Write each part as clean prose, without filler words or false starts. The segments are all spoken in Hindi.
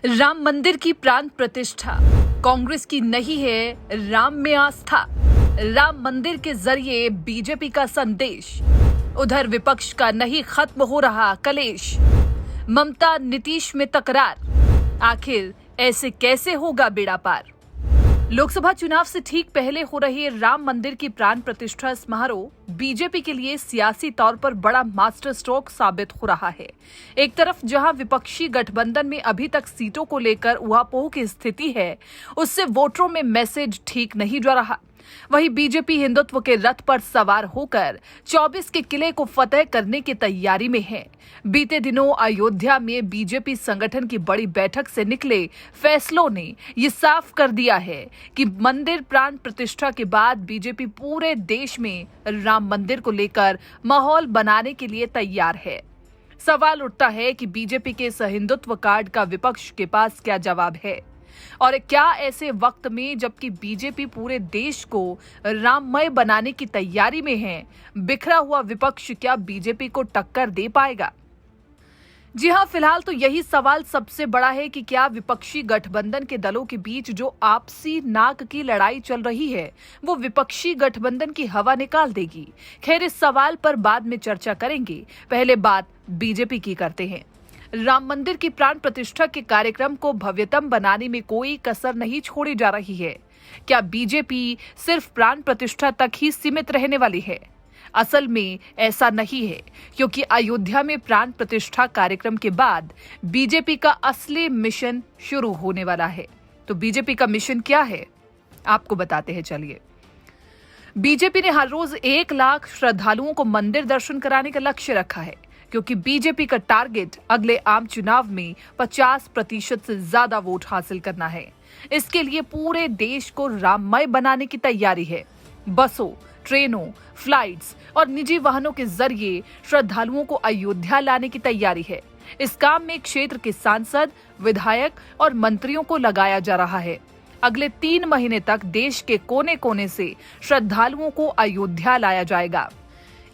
राम मंदिर की प्राण प्रतिष्ठा कांग्रेस की नहीं है, राम में आस्था। राम मंदिर के जरिए बीजेपी का संदेश। उधर विपक्ष का नहीं खत्म हो रहा कलेश। ममता नीतीश में तकरार। आखिर ऐसे कैसे होगा बेड़ा पार? लोकसभा चुनाव से ठीक पहले हो रहे राम मंदिर की प्राण प्रतिष्ठा समारोह बीजेपी के लिए सियासी तौर पर बड़ा मास्टर स्ट्रोक साबित हो रहा है। एक तरफ जहां विपक्षी गठबंधन में अभी तक सीटों को लेकर उहापोह की स्थिति है, उससे वोटरों में मैसेज ठीक नहीं जा रहा। वहीं बीजेपी हिंदुत्व के रथ पर सवार होकर 24 के किले को फतेह करने की तैयारी में है। बीते दिनों अयोध्या में बीजेपी संगठन की बड़ी बैठक से निकले फैसलों ने ये साफ कर दिया है कि मंदिर प्राण प्रतिष्ठा के बाद बीजेपी पूरे देश में राम मंदिर को लेकर माहौल बनाने के लिए तैयार है। सवाल उठता है कि बीजेपी के इस हिंदुत्व कार्ड का विपक्ष के पास क्या जवाब है, और क्या ऐसे वक्त में जबकि बीजेपी पूरे देश को राममय बनाने की तैयारी में है, बिखरा हुआ विपक्ष क्या बीजेपी को टक्कर दे पाएगा? जी हां, फिलहाल तो यही सवाल सबसे बड़ा है कि क्या विपक्षी गठबंधन के दलों के बीच जो आपसी नाक की लड़ाई चल रही है, वो विपक्षी गठबंधन की हवा निकाल देगी? खैर, इस सवाल पर बाद में चर्चा करेंगे। पहले बात बीजेपी की करते हैं। राम मंदिर की प्राण प्रतिष्ठा के कार्यक्रम को भव्यतम बनाने में कोई कसर नहीं छोड़ी जा रही है। क्या बीजेपी सिर्फ प्राण प्रतिष्ठा तक ही सीमित रहने वाली है? असल में ऐसा नहीं है, क्योंकि अयोध्या में प्राण प्रतिष्ठा कार्यक्रम के बाद बीजेपी का असली मिशन शुरू होने वाला है। तो बीजेपी का मिशन क्या है, आपको बताते हैं, चलिए। बीजेपी ने हर रोज 1 लाख श्रद्धालुओं को मंदिर दर्शन कराने का लक्ष्य रखा है, क्योंकि बीजेपी का टारगेट अगले आम चुनाव में 50% से ज्यादा वोट हासिल करना है। इसके लिए पूरे देश को राममय बनाने की तैयारी है। बसों, ट्रेनों, फ्लाइट्स और निजी वाहनों के जरिए श्रद्धालुओं को अयोध्या लाने की तैयारी है। इस काम में क्षेत्र के सांसद, विधायक और मंत्रियों को लगाया जा रहा है। अगले 3 महीने तक देश के कोने कोने से श्रद्धालुओं को अयोध्या लाया जाएगा।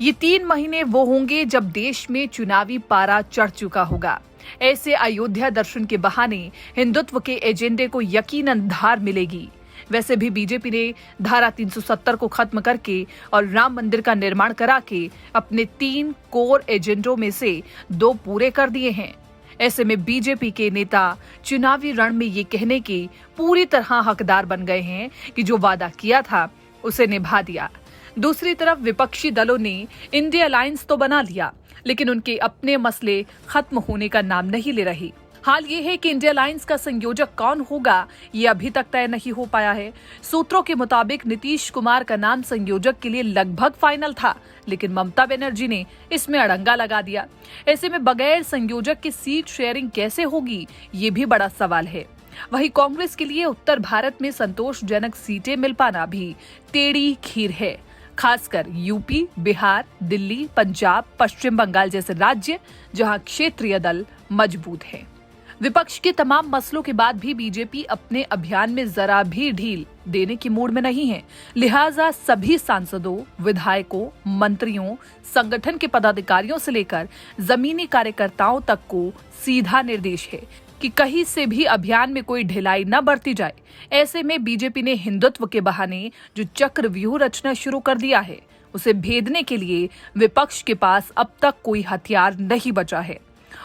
ये 3 महीने वो होंगे जब देश में चुनावी पारा चढ़ चुका होगा। ऐसे अयोध्या दर्शन के बहाने हिंदुत्व के एजेंडे को यकीनन धार मिलेगी। वैसे भी बीजेपी ने धारा 370 को खत्म करके और राम मंदिर का निर्माण करा के अपने 3 कोर एजेंडों में से 2 पूरे कर दिए हैं। ऐसे में बीजेपी के नेता चुनावी रण में ये कहने के पूरी तरह हकदार बन गए हैं कि जो वादा किया था उसे निभा दिया। दूसरी तरफ विपक्षी दलों ने इंडिया अलायंस तो बना लिया, लेकिन उनके अपने मसले खत्म होने का नाम नहीं ले रही। हाल ये है कि इंडिया अलायंस का संयोजक कौन होगा, ये अभी तक तय नहीं हो पाया है। सूत्रों के मुताबिक नीतीश कुमार का नाम संयोजक के लिए लगभग फाइनल था, लेकिन ममता बनर्जी ने इसमें अड़ंगा लगा दिया। ऐसे में बगैर संयोजक की सीट शेयरिंग कैसे होगी, ये भी बड़ा सवाल है। वहीं कांग्रेस के लिए उत्तर भारत में संतोषजनक सीटें मिल पाना भी टेढ़ी खीर है, खासकर यूपी, बिहार, दिल्ली, पंजाब, पश्चिम बंगाल जैसे राज्य जहां क्षेत्रीय दल मजबूत हैं। विपक्ष के तमाम मसलों के बाद भी बीजेपी अपने अभियान में जरा भी ढील देने की मूड में नहीं है। लिहाजा सभी सांसदों, विधायकों, मंत्रियों, संगठन के पदाधिकारियों से लेकर जमीनी कार्यकर्ताओं तक को सीधा निर्देश है कि कहीं से भी अभियान में कोई ढिलाई न बरती जाए। ऐसे में बीजेपी ने हिंदुत्व के बहाने जो चक्रव्यूह रचना शुरू कर दिया है, उसे भेदने के लिए विपक्ष के पास अब तक कोई हथियार नहीं बचा है,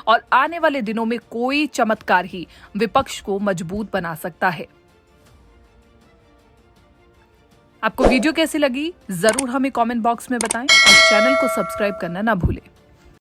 और आने वाले दिनों में कोई चमत्कार ही विपक्ष को मजबूत बना सकता है। आपको वीडियो कैसी लगी, जरूर हमें कमेंट बॉक्स में बताएं और चैनल को सब्सक्राइब करना ना भूलें।